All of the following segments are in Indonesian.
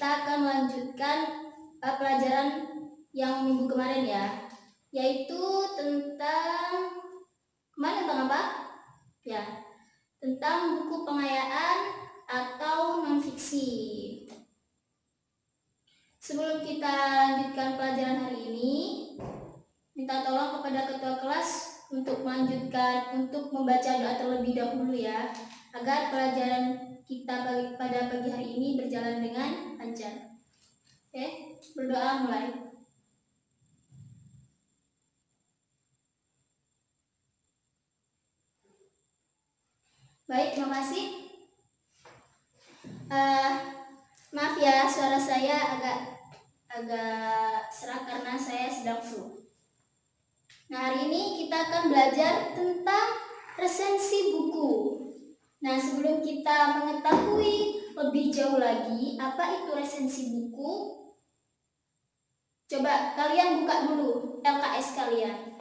kita akan melanjutkan pelajaran yang minggu kemarin ya, yaitu tentang apa? Ya, tentang buku pengayaan atau non-fiksi. Sebelum kita lanjutkan pelajaran hari ini, minta tolong kepada ketua kelas untuk membaca doa terlebih dahulu ya, agar pelajaran kita pada pagi hari ini berjalan dengan lancar. Oke, berdoa mulai. Baik, terima kasih. Maaf ya, suara saya agak serak karena saya sedang flu. Nah, hari ini kita akan belajar tentang resensi buku. Nah, sebelum kita mengetahui lebih jauh lagi apa itu resensi buku, coba kalian buka dulu LKS kalian.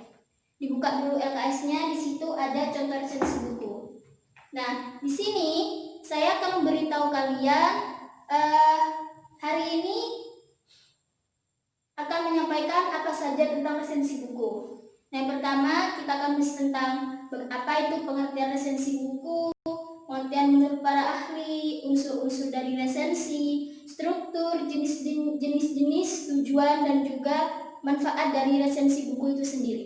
Dibuka dulu LKS-nya, di situ ada contoh resensi buku. Nah, di sini saya akan memberitahu kalian hari ini akan menyampaikan apa saja tentang resensi buku. Nah, yang pertama kita akan bahas tentang apa itu pengertian resensi buku, pengertian menurut para ahli, unsur-unsur dari resensi, struktur, jenis-jenis, tujuan, dan juga manfaat dari resensi buku itu sendiri.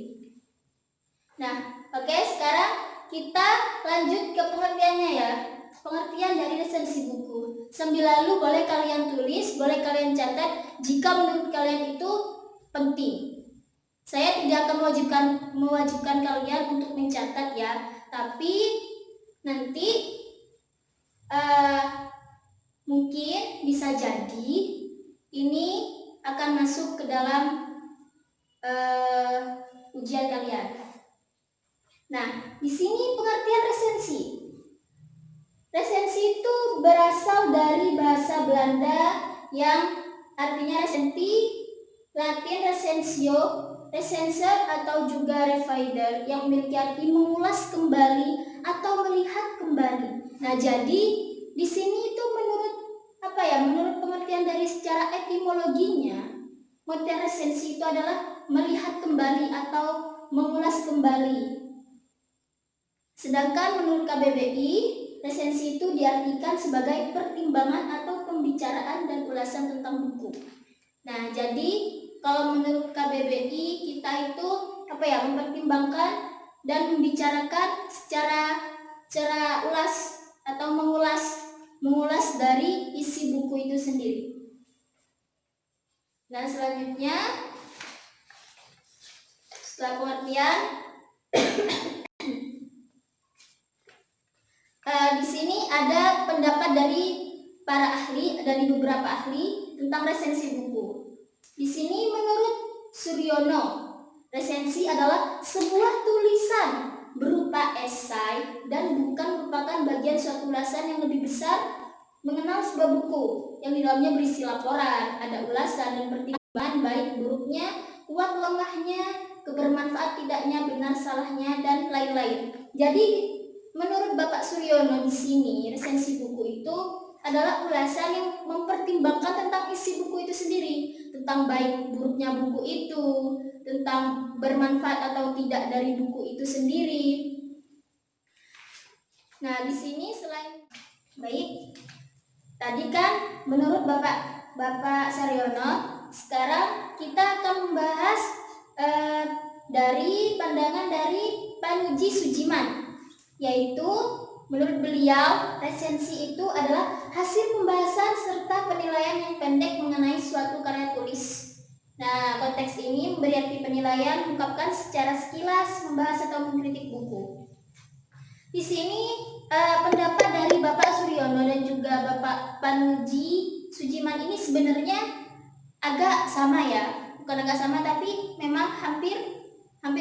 Nah, oke, sekarang kita lanjut ke pengertiannya ya. Pengertian dari resensi buku. Sambil lalu boleh kalian tulis, boleh kalian catat jika menurut kalian itu penting. Saya tidak akan mewajibkan kalian untuk mencatat ya, tapi nanti mungkin bisa jadi ini akan masuk ke dalam ujian kalian. Nah, di sini pengertian resensi. Resensi itu berasal dari bahasa Belanda yang artinya resenti, Latin recensio, recenser atau juga revider yang memiliki arti mengulas kembali atau melihat kembali. Nah, jadi di sini itu menurut pengertian dari secara etimologinya, pengertian resensi itu adalah melihat kembali atau mengulas kembali. Sedangkan menurut KBBI, resensi itu diartikan sebagai pertimbangan atau pembicaraan dan ulasan tentang buku. Nah, jadi kalau menurut KBBI kita itu mempertimbangkan dan membicarakan secara ulas atau mengulas dari isi buku itu sendiri. Dan selanjutnya setelah pengertian di sini ada pendapat dari para ahli, dari beberapa ahli tentang resensi buku. Di sini menurut Suryono, resensi adalah sebuah tulisan berupa esai dan bukan merupakan bagian suatu ulasan yang lebih besar mengenal sebuah buku yang di dalamnya berisi laporan, ada ulasan dan pertimbangan baik buruknya, kuat lemahnya, kebermanfaat tidaknya, benar salahnya, dan lain-lain. Jadi menurut Bapak Suryono di sini, resensi buku itu adalah ulasan yang mempertimbangkan tentang isi buku itu sendiri, tentang baik buruknya buku itu, tentang bermanfaat atau tidak dari buku itu sendiri. Nah, di sini selain baik, tadi kan menurut Bapak Suryono, sekarang kita akan membahas dari pandangan dari Panji Sujiman. Yaitu menurut beliau resensi itu adalah hasil pembahasan serta penilaian yang pendek mengenai suatu karya tulis. Nah, konteks ini memberi arti penilaian, mengungkapkan secara sekilas, membahas atau mengkritik buku. Di sini pendapat dari Bapak Suryono dan juga Bapak Panji Sujiman ini sebenarnya agak sama ya, bukan agak sama tapi memang hampir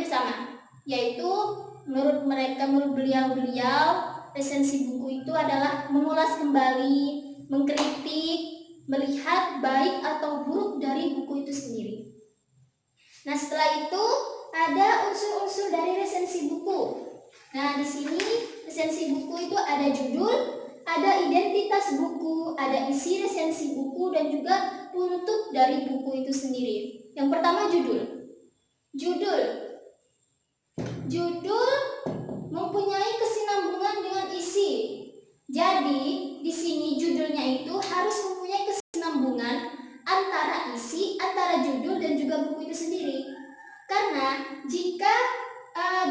sama, yaitu menurut beliau resensi buku itu adalah mengulas kembali, mengkritik, melihat baik atau buruk dari buku itu sendiri. Nah, setelah itu ada unsur-unsur dari resensi buku. Nah, di sini resensi buku itu ada judul, ada identitas buku, ada isi resensi buku, dan juga penutup dari buku itu sendiri. Yang pertama judul. Judul mempunyai kesinambungan dengan isi. Jadi, di sini judulnya itu harus mempunyai kesinambungan antara isi, antara judul dan juga buku itu sendiri. Karena jika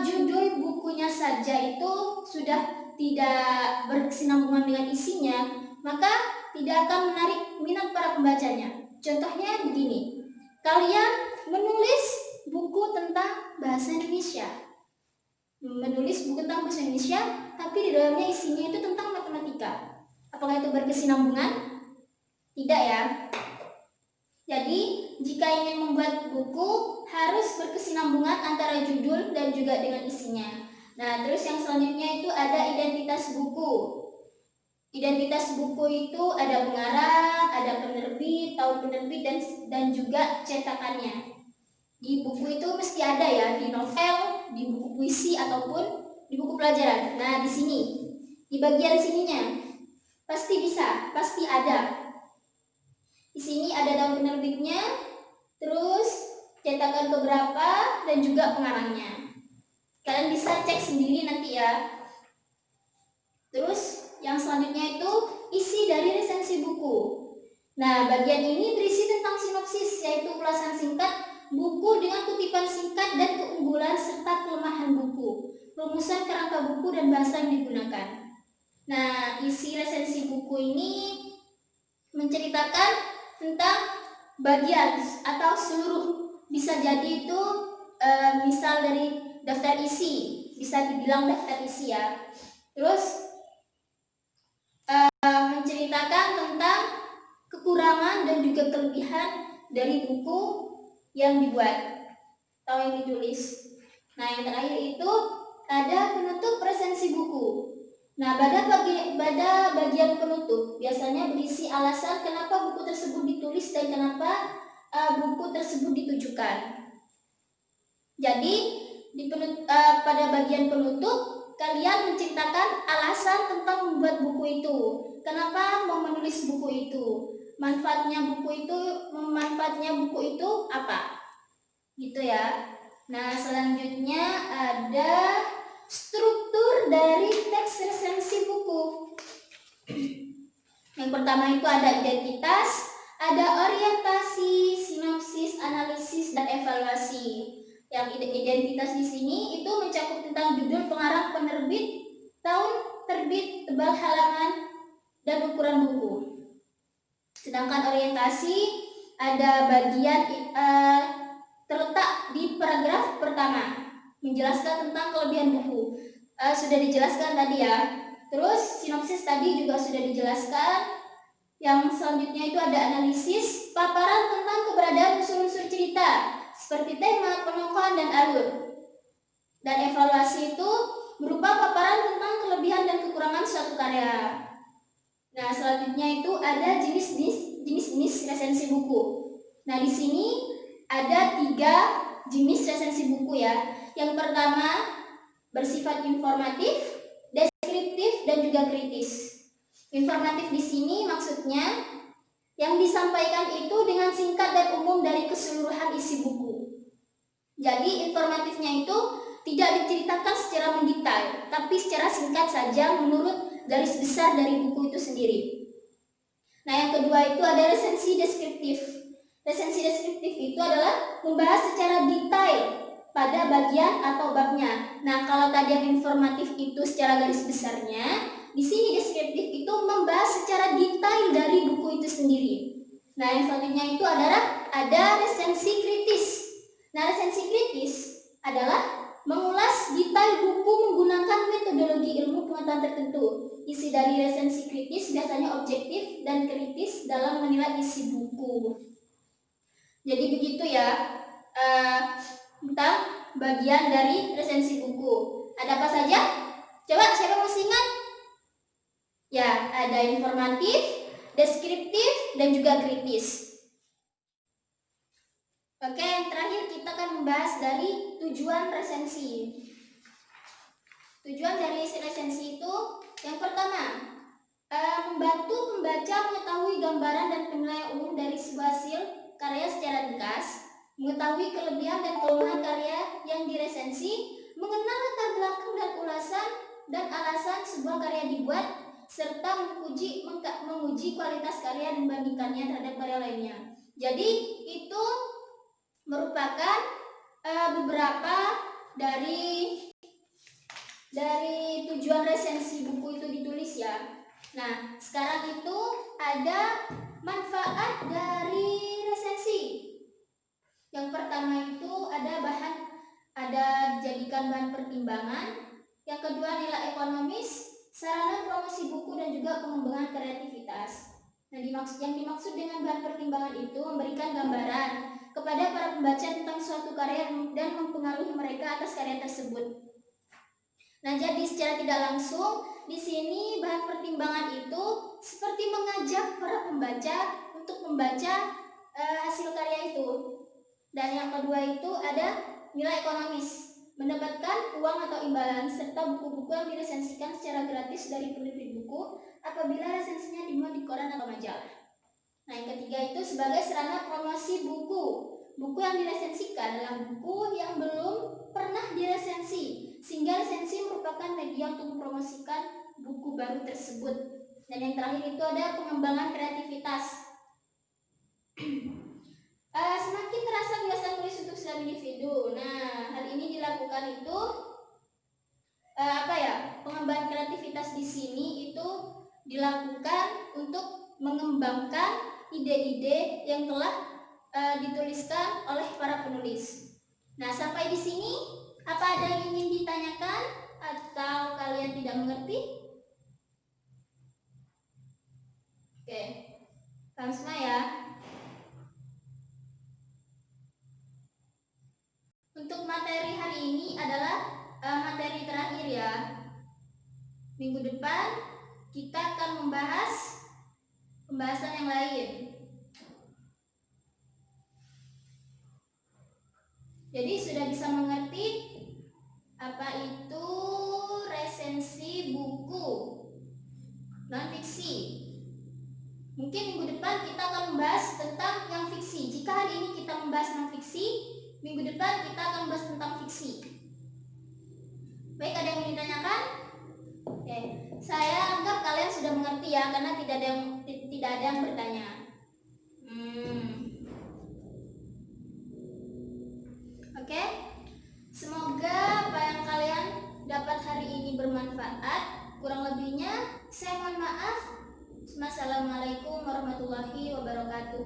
judul bukunya saja itu sudah tidak berkesinambungan dengan isinya, maka tidak akan menarik minat para pembacanya. Contohnya begini, kalian menulis buku tentang bahasa Indonesia, tapi di dalamnya isinya itu tentang matematika. Apakah itu berkesinambungan? Tidak ya. Jadi, jika ingin membuat buku harus berkesinambungan antara judul dan juga dengan isinya. Nah, terus yang selanjutnya itu ada identitas buku. Identitas buku itu ada pengarang, ada penerbit, tahun penerbit, dan juga cetakannya. Di buku itu mesti ada ya, di novel, di buku puisi, ataupun di buku pelajaran. Nah, di sini, di bagian sininya, pasti ada. Di sini ada tahun penerbitnya, terus cetakan keberapa, dan juga pengarangnya. Kalian bisa cek sendiri nanti ya. Terus yang selanjutnya itu isi dari resensi buku. Nah, bagian ini berisi tentang sinopsis, yaitu ulasan singkat buku dengan kutipan singkat dan keunggulan serta kelemahan buku, rumusan kerangka buku dan bahasa yang digunakan. Nah, isi resensi buku ini menceritakan tentang bagian atau seluruh, bisa jadi itu misal dari daftar isi, bisa dibilang daftar isi ya. Terus menceritakan tentang kekurangan dan juga kelebihan dari buku yang dibuat atau yang ditulis. Nah, yang terakhir itu ada penutup resensi buku. Nah, pada bagian penutup biasanya berisi alasan kenapa buku tersebut ditulis dan kenapa buku tersebut ditujukan. Jadi, pada bagian penutup kalian menceritakan alasan tentang membuat buku itu. Kenapa mau menulis buku itu? Manfaatnya buku itu apa? Gitu ya. Nah, selanjutnya ada struktur dari teks resensi buku. Yang pertama itu ada identitas, ada orientasi, sinopsis, analisis, dan evaluasi. Yang identitas di sini itu mencakup tentang judul, pengarang, penerbit, tahun terbit, tebal halaman, dan ukuran buku. Sedangkan orientasi ada bagian terletak di paragraf pertama, menjelaskan tentang kelebihan buku. Sudah dijelaskan tadi ya. Terus sinopsis tadi juga sudah dijelaskan. Yang selanjutnya itu ada analisis, paparan tentang keberadaan unsur-unsur cerita seperti tema, penokohan, dan alur. Dan evaluasi itu berupa paparan tentang kelebihan dan kekurangan suatu karya. Nah, selanjutnya itu ada jenis-jenis resensi buku. Nah, di sini ada 3 jenis resensi buku ya. Yang pertama bersifat informatif, deskriptif, dan juga kritis. Informatif di sini maksudnya yang disampaikan itu dengan singkat dan umum dari keseluruhan isi buku. Jadi informatifnya itu tidak diceritakan secara mendetail, tapi secara singkat saja menurut garis besar dari buku itu sendiri. Nah, yang kedua itu ada resensi deskriptif. Resensi deskriptif itu adalah membahas secara detail pada bagian atau babnya. Nah, kalau tadi yang informatif itu secara garis besarnya, di sini deskriptif itu membahas secara detail dari buku itu sendiri. Nah, yang selanjutnya itu adalah ada resensi kritis. Nah, resensi kritis adalah mengulas detail buku menggunakan metodologi ilmu pengetahuan tertentu. Isi dari resensi kritis biasanya objektif dan kritis dalam menilai isi buku. Jadi begitu ya tentang bagian dari resensi buku. Ada apa saja? Coba siapa masih ingat? Ya, ada informatif, deskriptif, dan juga kritis. Oke, yang terakhir kita akan membahas dari tujuan resensi. Tujuan dari resensi itu yang pertama, membantu pembaca mengetahui gambaran dan penilaian umum dari sebuah hasil karya secara ringkas, mengetahui kelebihan dan kelemahan karya yang diresensi, mengenal latar belakang dan ulasan dan alasan sebuah karya dibuat, serta menguji kualitas karya dan membandingkannya terhadap karya lainnya. Jadi itu merupakan beberapa dari tujuan resensi buku itu ditulis ya. Nah, sekarang itu ada manfaat dari resensi. Yang pertama itu ada dijadikan bahan pertimbangan. Yang kedua nilai ekonomis, sarana promosi buku dan juga pengembangan kreativitas. Nah, yang dimaksud dengan bahan pertimbangan itu memberikan gambaran kepada para pembaca tentang suatu karya dan mempengaruhi mereka atas karya tersebut. Nah, jadi secara tidak langsung di sini bahan pertimbangan itu seperti mengajak para pembaca untuk membaca hasil karya itu. Dan yang kedua itu ada nilai ekonomis, mendapatkan uang atau imbalan serta buku-buku yang diresensikan secara gratis dari penerbit buku apabila resensinya dimuat di koran atau majalah. Nah, yang ketiga itu sebagai sarana promosi buku. Buku yang diresensikan adalah buku yang belum pernah diresensi, sehingga resensi merupakan media untuk mempromosikan buku baru tersebut. Dan yang terakhir itu ada pengembangan kreativitas. Semakin terasa biasa tulis untuk setiap individu. Nah, hal ini dilakukan itu pengembangan kreativitas di sini itu dilakukan untuk mengembangkan ide-ide yang telah dituliskan oleh para penulis. Nah, sampai di sini apa ada yang ingin ditanyakan atau kalian tidak mengerti? Oke, paham semua ya. Untuk materi hari ini adalah materi terakhir ya. Minggu depan kita akan membahas pembahasan yang lain. Jadi sudah bisa mengerti apa itu resensi buku non-fiksi. Mungkin minggu depan kita akan membahas tentang yang fiksi. Jika hari ini kita membahas non-fiksi, minggu depan kita akan membahas tentang fiksi. Baik, ada yang ingin ditanyakan? Oke, saya anggap kalian sudah mengerti ya, karena tidak ada yang bertanya. Oke, semoga apa yang kalian dapat hari ini bermanfaat. Kurang lebihnya saya mohon maaf. Wassalamualaikum warahmatullahi wabarakatuh.